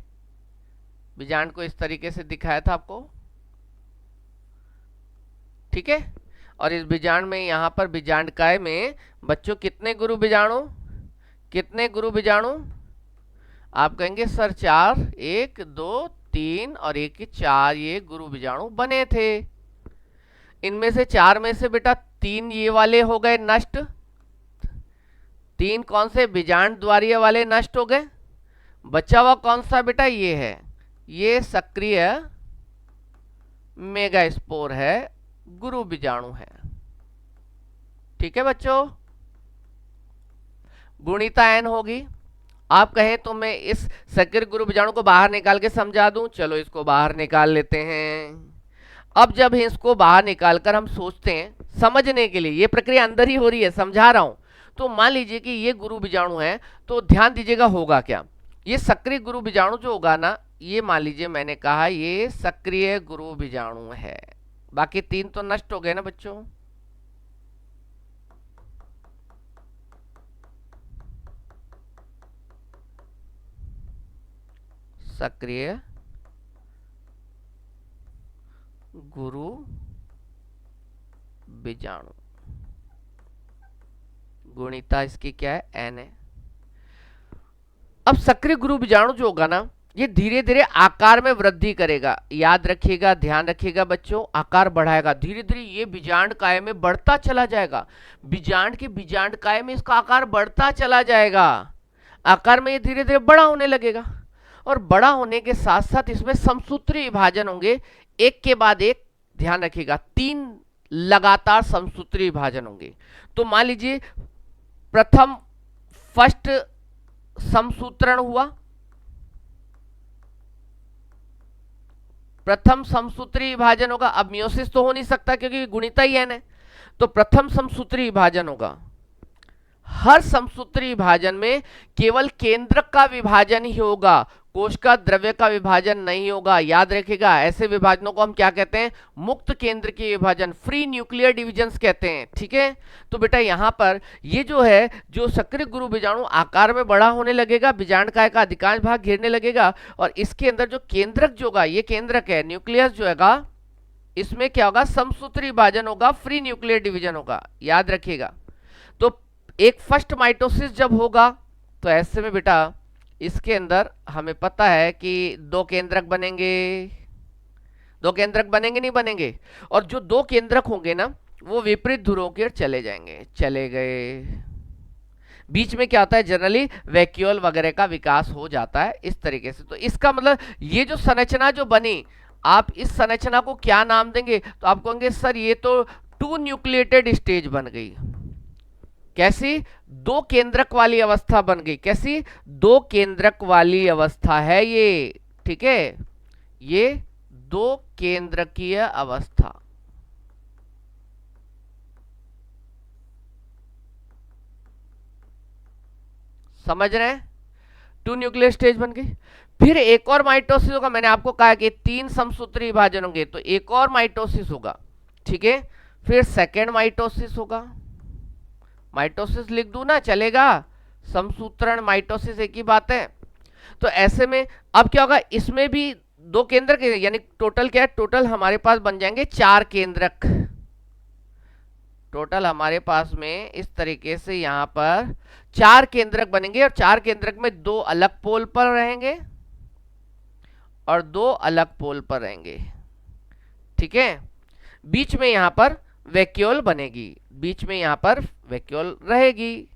बीजांड को इस तरीके से दिखाया था आपको, ठीक है। और इस बीजांड में यहां पर बीजांडकाय में बच्चों कितने गुरु बीजाणु, कितने गुरु बीजाणु? आप कहेंगे सर 4, 1 2 3 और 1 4 ये गुरु बीजाणु बने थे। इनमें से 4 में से बेटा 3 ये वाले हो गए नष्ट, 3 कौन से? बीजांड द्वारीय वाले नष्ट हो गए। बचा हुआ कौन सा बेटा? ये है, ये सक्रिय मेगास्पोर है, गुरु बीजाणु है, ठीक है बच्चों। गुणिता एन होगी। आप कहें तो मैं इस सक्रिय गुरु बीजाणु को बाहर निकाल के समझा दूं, चलो इसको बाहर निकाल लेते हैं। अब जब इसको बाहर निकालकर हम सोचते हैं समझने के लिए, ये प्रक्रिया अंदर ही हो रही है, समझा रहा हूं, तो मान लीजिए कि ये गुरु बीजाणु है, तो ध्यान दीजिएगा होगा क्या। ये सक्रिय गुरु बीजाणु जो होगा ना, ये मान लीजिए मैंने कहा ये सक्रिय गुरु बीजाणु है, बाकी 3 तो नष्ट हो गए ना बच्चों। सक्रिय गुरु बीजाणु, गुणिता इसकी क्या है? एन है। अब सक्रिय गुरु बीजाणु जो होगा ना, ये धीरे धीरे आकार में वृद्धि करेगा। याद रखिएगा, ध्यान रखिएगा बच्चों, आकार बढ़ाएगा धीरे धीरे, ये बीजांड काय में बढ़ता चला जाएगा। बीजांड के बीजांड काय में इसका आकार बढ़ता चला जाएगा, आकार में ये धीरे धीरे बड़ा होने लगेगा। और बड़ा होने के साथ साथ इसमें समसूत्री विभाजन होंगे, एक के बाद एक, ध्यान रखिएगा 3 लगातार समसूत्री विभाजन होंगे। तो मान लीजिए प्रथम फर्स्ट समसूत्रण हुआ, प्रथम समसूत्री विभाजन होगा। अब मियोसिस तो हो नहीं सकता क्योंकि गुणिता ही एन है, तो प्रथम समसूत्री विभाजन होगा। हर समसूत्री विभाजन में केवल केंद्रक का विभाजन ही होगा, कोशिका द्रव्य का विभाजन नहीं होगा। याद रखिएगा, ऐसे विभाजनों को हम क्या कहते हैं? मुक्त केंद्र की विभाजन, फ्री न्यूक्लियर डिविजन्स कहते हैं, ठीक है। तो बेटा यहाँ पर ये जो है, जो सक्रिय गुरु बीजाणु आकार में बड़ा होने लगेगा, बीजांडकाय का अधिकांश भाग घेरने लगेगा, और इसके अंदर जो केंद्रक जो होगा, ये केंद्रक है, न्यूक्लियस जो हैगा, इसमें क्या होगा? समसूत्री विभाजन होगा, फ्री न्यूक्लियर डिविजन होगा, याद रखिएगा। तो एक फर्स्ट माइटोसिस जब होगा तो ऐसे में बेटा इसके अंदर हमें पता है कि 2 केंद्रक बनेंगे, 2 केंद्रक बनेंगे नहीं बनेंगे, और जो 2 केंद्रक होंगे ना वो विपरीत ध्रुवों की ओर चले जाएंगे, चले गए। बीच में क्या होता है, जनरली वैक्यूल वगैरह का विकास हो जाता है इस तरीके से। तो इसका मतलब ये जो संरचना जो बनी, आप इस संरचना को क्या नाम देंगे, तो आप कहेंगे सर ये तो टू न्यूक्लिएटेड स्टेज बन गई। कैसी? दो केंद्रक वाली अवस्था बन गई। कैसी? दो केंद्रक वाली अवस्था है ये, ठीक है, ये दो केंद्रकीय अवस्था। समझ रहे हैं? टू न्यूक्लियर स्टेज बन गई। फिर एक और माइटोसिस होगा, मैंने आपको कहा कि 3 समसूत्री विभाजन होंगे, तो एक और माइटोसिस होगा, ठीक है। फिर सेकेंड माइटोसिस होगा, माइटोसिस लिख दूं ना, चलेगा, समसूत्रण माइटोसिस एक ही बात है। तो ऐसे में अब क्या होगा, इसमें भी दो केंद्रक, यानी टोटल क्या है, टोटल हमारे पास बन जाएंगे 4 केंद्रक। टोटल हमारे पास में इस तरीके से यहां पर 4 केंद्रक बनेंगे, और 4 केंद्रक में 2 अलग पोल पर रहेंगे और 2 अलग पोल पर रहेंगे, ठीक है। बीच में यहां पर वैक्यूल बनेगी, बीच में यहां पर वैक्यूल रहेगी।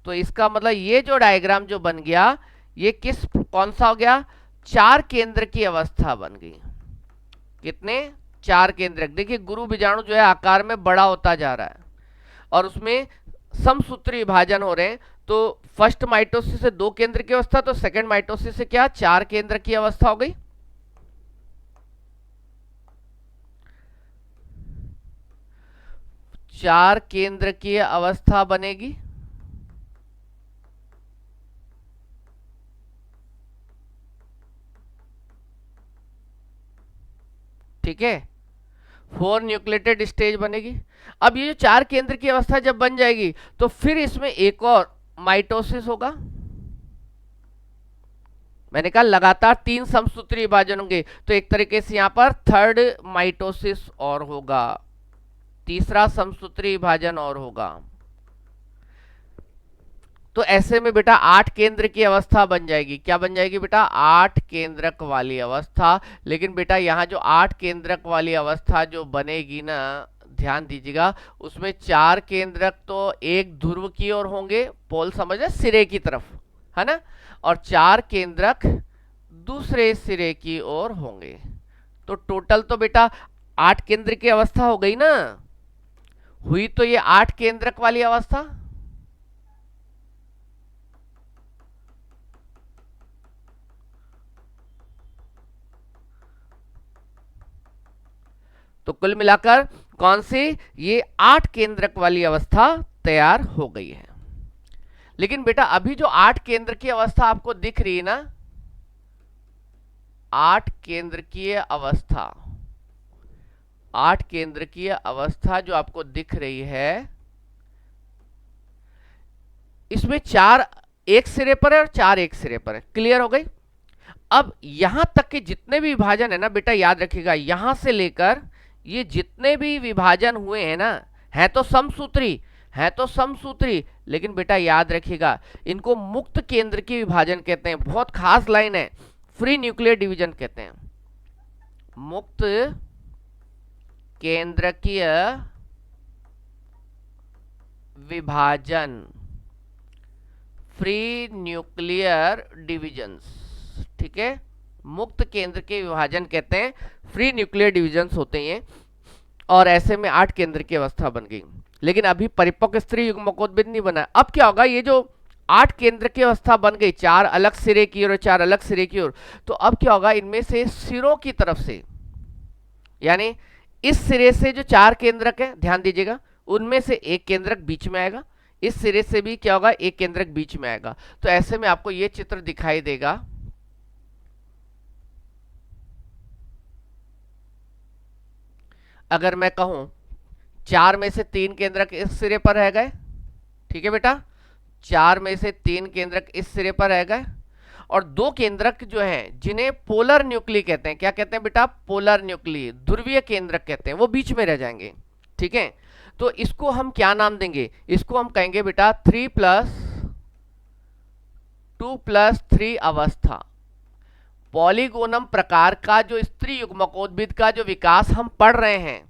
तो इसका मतलब ये जो डायग्राम जो बन गया, ये कौन सा हो गया, 4 केंद्र की अवस्था बन गई। कितने? 4 केंद्रक। देखिए गुरु बीजाणु जो है आकार में बड़ा होता जा रहा है और उसमें समसूत्री विभाजन हो रहे हैं। तो फर्स्ट माइटोसिस से 2 केंद्र की अवस्था, तो सेकंड माइटोसिस से क्या, 4 केंद्र की अवस्था हो गई। चार केंद्र की अवस्था बनेगी, ठीक है। 4 न्यूक्लिएटेड स्टेज बनेगी। अब ये जो 4 केंद्र की अवस्था जब बन जाएगी, तो फिर इसमें एक और माइटोसिस होगा। मैंने कहा लगातार 3 समसूत्री विभाजन होंगे, तो एक तरीके से यहां पर थर्ड माइटोसिस और होगा, तीसरा समसूत्री विभाजन और होगा। तो ऐसे में बेटा 8 केंद्र की अवस्था बन जाएगी। क्या बन जाएगी बेटा? 8 केंद्रक वाली अवस्था। लेकिन बेटा यहाँ जो 8 केंद्रक वाली अवस्था जो बनेगी ना, ध्यान दीजिएगा, उसमें 4 केंद्रक तो एक ध्रुव की ओर होंगे, पोल समझ रहे, सिरे की तरफ, है ना, और 4 केंद्रक दूसरे सिरे की ओर होंगे। तो टोटल तो बेटा 8 केंद्र की अवस्था हो गई ना, हुई तो ये 8 केंद्रक वाली अवस्था। तो कुल मिलाकर कौन सी, ये 8 केंद्रक वाली अवस्था तैयार हो गई है। लेकिन बेटा अभी जो 8 केंद्र की अवस्था आपको दिख रही है ना, 8 केंद्र की अवस्था, 8 केंद्र की अवस्था जो आपको दिख रही है, इसमें 4 एक सिरे पर है और 4 एक सिरे पर है। क्लियर हो गई? अब यहां तक के जितने भी विभाजन है ना बेटा, याद रखिएगा, यहां से लेकर ये जितने भी विभाजन हुए हैं ना, है तो समसूत्री, है तो समसूत्री, लेकिन बेटा याद रखिएगा इनको मुक्त केंद्र की विभाजन कहते हैं। बहुत खास लाइन है, फ्री न्यूक्लियर डिवीजन कहते हैं। मुक्त केंद्रकीय विभाजन, फ्री न्यूक्लियर डिविजन्स, ठीक है, मुक्त केंद्र के विभाजन कहते हैं, फ्री न्यूक्लियर डिविजन्स होते हैं। और ऐसे में 8 केंद्र की अवस्था बन गई। लेकिन अभी परिपक्व स्त्री युग्मकोद्भिद नहीं बना। अब क्या होगा, ये जो 8 केंद्र की अवस्था बन गई, 4 अलग सिरे की ओर और 4 अलग सिरे की ओर, तो अब क्या होगा, इनमें से सिरों की तरफ से, यानी इस सिरे से जो 4 केंद्रक है, ध्यान दीजिएगा, उनमें से एक केंद्रक बीच में आएगा, इस सिरे से भी क्या होगा, एक केंद्रक बीच में आएगा। तो ऐसे में आपको ये चित्र दिखाई देगा। अगर मैं कहूं 4 में से 3 केंद्रक इस सिरे पर रह गए, ठीक है बेटा, 4 में से 3 केंद्रक इस सिरे पर रह गए, और 2 केंद्रक जो हैं जिन्हें पोलर न्यूक्ली कहते हैं, क्या कहते हैं बेटा, पोलर न्यूक्ली, ध्रुवीय केंद्रक कहते हैं, वो बीच में रह जाएंगे, ठीक है। तो इसको हम क्या नाम देंगे, इसको हम कहेंगे बेटा 3+2+3 अवस्था। पॉलीगोनम प्रकार का जो स्त्री युग्मकोद्भिद का जो विकास हम पढ़ रहे हैं,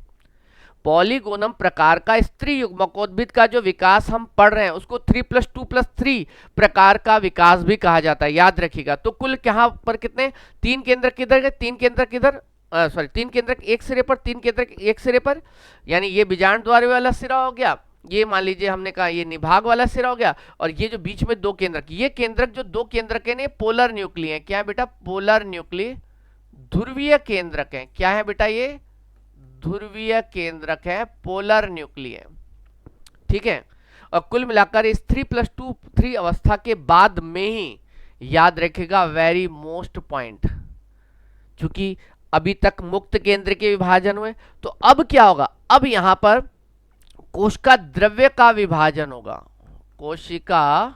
पॉलीगोनम प्रकार का स्त्री युग्मकोद्भिद का जो विकास हम पढ़ रहे हैं उसको 3+2+3 प्रकार का विकास भी कहा जाता है, याद रखिएगा। तो कुल यहाँ पर कितने, 3 केंद्र किधर गए, 3 केंद्र किधर, सॉरी 3 केंद्र एक सिरे पर, 3 केंद्र एक सिरे पर, यानी ये बीजांड द्वार वाला सिरा हो गया, ये मान लीजिए हमने कहा ये निभाग वाला सिरा हो गया, और ये जो बीच में 2 केंद्रक, ये केंद्रक जो 2 केंद्रक है पोलर न्यूक्ली है। क्या है बेटा, पोलर न्यूक्ली, ध्रुवीय केंद्रक है। क्या है बेटा, ये ध्रुवीय केंद्रक है, पोलर न्यूक्ली है, ठीक है। और कुल मिलाकर इस 3+2+3 अवस्था के बाद में ही, याद रखेगा वेरी मोस्ट पॉइंट, चूंकि अभी तक मुक्त केंद्र के विभाजन हुए, तो अब क्या होगा, अब यहां पर कोशिका द्रव्य का विभाजन होगा, कोशिका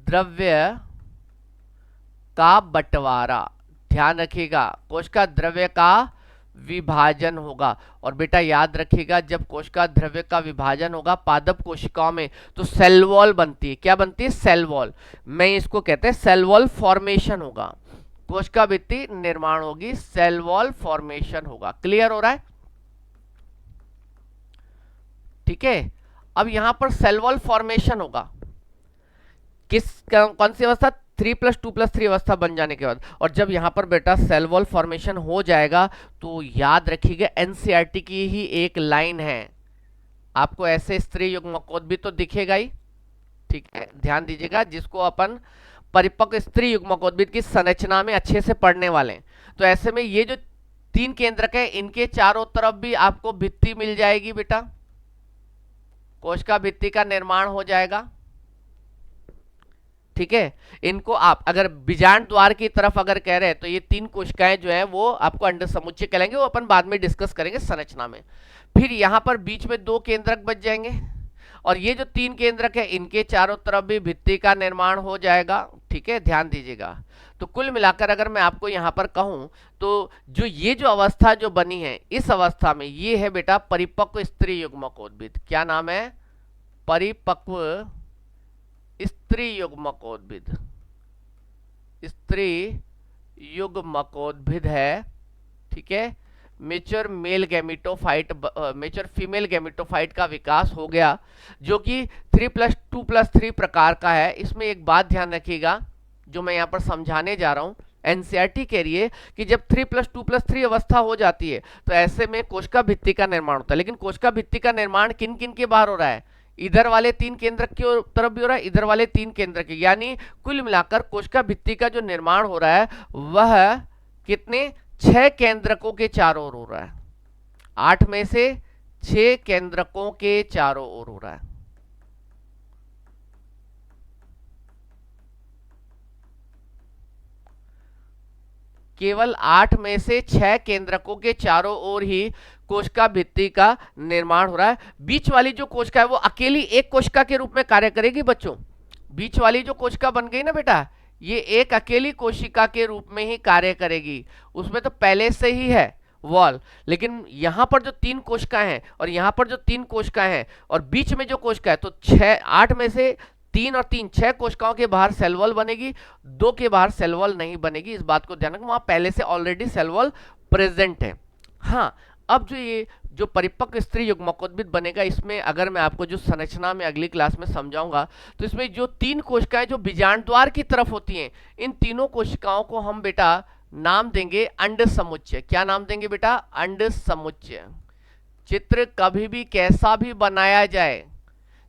द्रव्य का बंटवारा, ध्यान रखिएगा, कोशिका द्रव्य का विभाजन होगा। और बेटा याद रखिएगा, जब कोशिका द्रव्य का विभाजन होगा पादप कोशिकाओं में, तो सेल वॉल बनती है। क्या बनती है, सेल वॉल, मैं इसको कहते हैं सेल वॉल फॉर्मेशन होगा, कोशिका भित्ति निर्माण होगी, सेल वॉल फॉर्मेशन होगा। क्लियर हो रहा है, ठीक है। अब यहां पर सेल वॉल फॉर्मेशन होगा कौन सी अवस्था, 3+2+3 अवस्था बन जाने के बाद। और जब यहां पर बेटा सेल वॉल फॉर्मेशन हो जाएगा, तो याद रखिएगा एनसीईआरटी की ही एक लाइन है, आपको ऐसे स्त्री युग्मकोद्भिद तो दिखेगा ही, ठीक है, ध्यान दीजिएगा, जिसको अपन परिपक्व स्त्री युग्मकोद्भिद की संरचना में अच्छे से पढ़ने वाले हैं। तो ऐसे में ये जो 3 केंद्रक है, इनके चारों तरफ भी आपको भित्ति मिल जाएगी बेटा, कोशिका भित्ति का निर्माण हो जाएगा, ठीक है। इनको आप अगर बीजांड द्वार की तरफ अगर कह रहे हैं, तो ये 3 कोशिकाएं जो हैं वो आपको अंड समुच्चय कहलाएंगे, वो अपन बाद में डिस्कस करेंगे संरचना में। फिर यहां पर बीच में 2 केंद्रक बच जाएंगे, और ये जो 3 केंद्रक है, इनके चारों तरफ भी भित्ति का निर्माण हो जाएगा, ठीक है, ध्यान दीजिएगा। तो कुल मिलाकर अगर मैं आपको यहां पर कहूं, तो जो ये जो अवस्था जो बनी है, इस अवस्था में ये है बेटा परिपक्व स्त्री युग्मकोद्भिद। क्या नाम है, परिपक्व स्त्री युग्मकोद्भिद, स्त्री युग्मकोद्भिद है, ठीक है। Mature male gametophyte, mature female gametophyte का विकास हो गया, जो कि 3+2+3 प्रकार का है। इसमें एक बात ध्यान रखिएगा, जो मैं यहाँ पर समझाने जा रहा हूँ, एनसीईआरटी कह रही है कि जब 3+2+3 अवस्था हो जाती है, तो ऐसे में कोशिका भित्ति का निर्माण होता है। लेकिन कोशिका भित्ति का निर्माण किन किन के बाहर हो रहा है, इधर वाले 3 केंद्रक की तरफ भी हो रहा है, इधर वाले 3 केंद्रक की, यानी कुल मिलाकर कोशिका भित्ति का जो निर्माण हो रहा है वह कितने, 6 केंद्रकों के चारों ओर हो रहा है, 8 में से 6 केंद्रकों के चारों ओर हो रहा है। केवल 8 में से 6 केंद्रकों के चारों ओर ही कोशिका भित्ति का निर्माण हो रहा है। बीच वाली जो कोशिका है वो अकेली एक कोशिका के रूप में कार्य करेगी बच्चों, बीच वाली जो कोशिका बन गई ना बेटा, ये एक अकेली कोशिका के रूप में ही कार्य करेगी, उसमें तो पहले से ही है वॉल। लेकिन यहां पर जो 3 कोशिकाएं हैं और यहां पर जो 3 कोशिकाएं हैं और बीच में जो कोशिका है, तो 8 में से 3 और 3 6 कोशिकाओं के बाहर सेल वॉल बनेगी, 2 के बाहर सेल वॉल नहीं बनेगी। इस बात को ध्यान रखना, वहां पहले से ऑलरेडी सेल वॉल प्रेजेंट है। हाँ, अब जो ये जो परिपक्व स्त्री युग्मकोद्भिद बनेगा, इसमें अगर मैं आपको जो संरचना में अगली क्लास में समझाऊंगा, तो इसमें जो 3 कोशिकाएं जो बीजांड द्वार की तरफ होती हैं, इन तीनों कोशिकाओं को हम बेटा नाम देंगे अंड समुच्चय। क्या नाम देंगे बेटा, अंड समुच्चय। चित्र कभी भी कैसा भी बनाया जाए,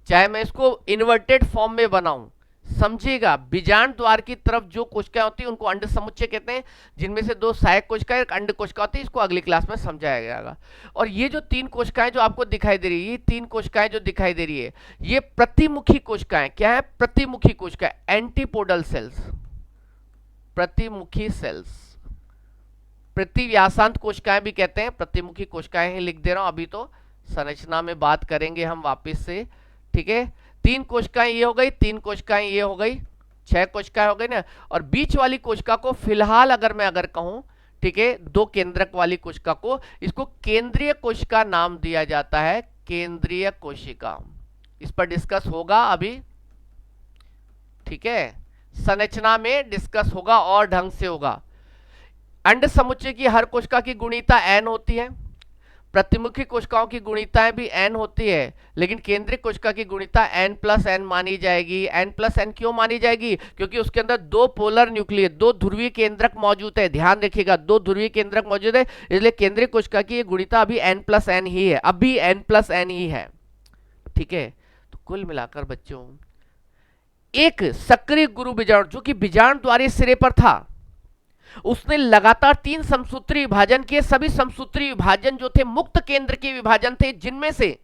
चाहे मैं इसको इन्वर्टेड फॉर्म में बनाऊं, समझिएगा, बीजांड द्वार की तरफ जो कोशिकाएं होती है उनको अंड समुच्चय कहते हैं, जिनमें से 2 सहायक कोशिकाएं एक अंड कोशिका होती है। इसको अगली क्लास में समझाया जाएगा। और ये जो 3 कोशिकाएं जो आपको दिखाई दे रही है, ये 3 कोशिकाएं जो दिखाई दे रही है, ये प्रतिमुखी कोशिकाएं। क्या है, प्रतिमुखी कोशिकाएं, एंटीपोडल सेल्स, प्रतिमुखी सेल्स, प्रतिव्यासांत कोशिकाएं भी कहते हैं, प्रतिमुखी कोशिकाएं ही लिख दे रहा हूं, अभी तो संरचना में बात करेंगे हम वापस से, ठीक है। 3 कोशिकाएं ये हो गई, 3 कोशिकाएं ये हो गई, 6 कोशिकाएं हो गई ना। और बीच वाली कोशिका को फिलहाल अगर मैं कहूं, ठीक है, 2 केंद्रक वाली कोशिका को, इसको केंद्रीय कोशिका नाम दिया जाता है, केंद्रीय कोशिका। इस पर डिस्कस होगा अभी, ठीक है, संरचना में डिस्कस होगा और ढंग से होगा। अंड समुच्चय की हर कोशिका की गुणिता n होती है, प्रतिमुखी कोशिकाओं की गुणिताएं भी n होती है, लेकिन केंद्रीय कोशिका की गुणिता n+n मानी जाएगी। n+n क्यों मानी जाएगी? क्योंकि उसके अंदर दो पोलर न्यूक्लियस, दो ध्रुवीय केंद्रक मौजूद है। ध्यान रखिएगा, दो ध्रुवीय केंद्रक मौजूद है, इसलिए केंद्रीय कोशिका की ये गुणिता अभी n+n ही है, अभी n+n ही है। ठीक है, तो कुल मिलाकर बच्चों एक सक्रिय गुरु बीजाणु जो कि बीजाणु द्वारा सिरे पर था, उसने लगातार 3 समसूत्री विभाजन किए। सभी समसूत्री विभाजन जो थे मुक्त केंद्र के विभाजन थे, जिनमें से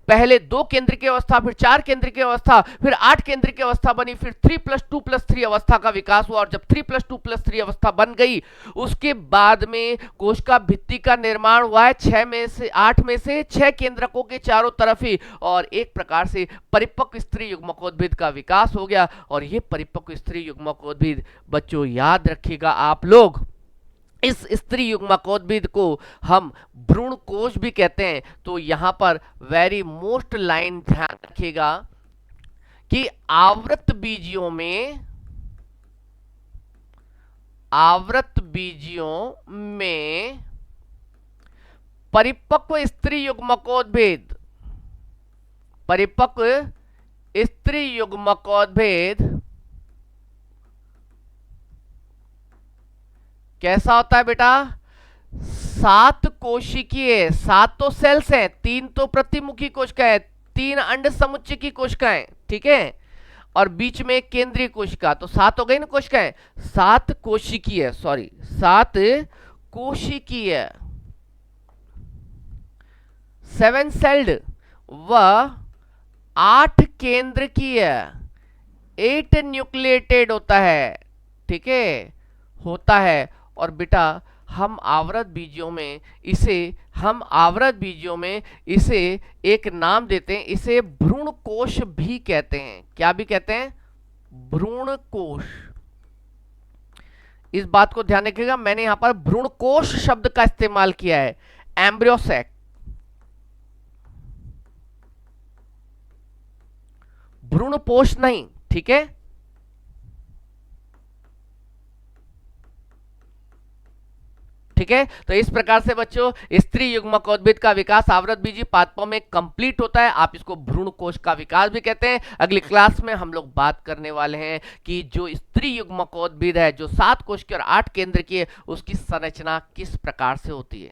पहले 2 केंद्र की अवस्था, फिर 4 केंद्र की अवस्था, फिर 8 केंद्र की अवस्था बनी, फिर 3+2+3 अवस्था का विकास हुआ। और जब 3+2+3 अवस्था बन गई, उसके बाद में कोशिका भित्ति का निर्माण हुआ है 8 में से 6 केंद्रकों के चारों तरफ ही, और एक प्रकार से परिपक्व स्त्री युग्मकोद्भिद का विकास हो गया। और ये परिपक्व स्त्री युग्मकोद्भिद बच्चों याद रखिएगा आप लोग, इस स्त्री युग्मकोद्भिद को हम भ्रूण कोश भी कहते हैं। तो यहां पर वेरी मोस्ट लाइन ध्यान रखिएगा कि आवृत बीजियों में परिपक्व स्त्री युग्मकोद्भिद कैसा होता है बेटा? 7 कोशिकीय, 7 तो सेल्स हैं, 3 तो प्रतिमुखी कोशिकाएं, 3 अंड समुच्चय की कोशिकाएं, ठीक है, और बीच में एक केंद्रीय कोशिका, तो 7 हो गई ना कोशिकाएं। 7 कोशिकीय, 7 कोशिकीय 7 सेल्ड व 8 केंद्रकीय 8 न्यूक्लिएटेड होता है, ठीक है, होता है। और बेटा हम आवृत बीजियों में इसे एक नाम देते हैं, इसे भ्रूण कोश भी कहते हैं। क्या भी कहते हैं? भ्रूण कोश। इस बात को ध्यान रखिएगा, मैंने यहां पर भ्रूण कोश शब्द का इस्तेमाल किया है, एम्ब्रियो सैक, भ्रूण पोष नहीं, ठीक है। ठीक है, तो इस प्रकार से बच्चों स्त्री युग्मकोद्भिद का विकास आवृत बीजी पादपों में कंप्लीट होता है। आप इसको भ्रूण कोश का विकास भी कहते हैं। अगली क्लास में हम लोग बात करने वाले हैं कि जो स्त्री युग्मकोद्भिद है, जो 7 कोश की और 8 केंद्र की है, उसकी संरचना किस प्रकार से होती है।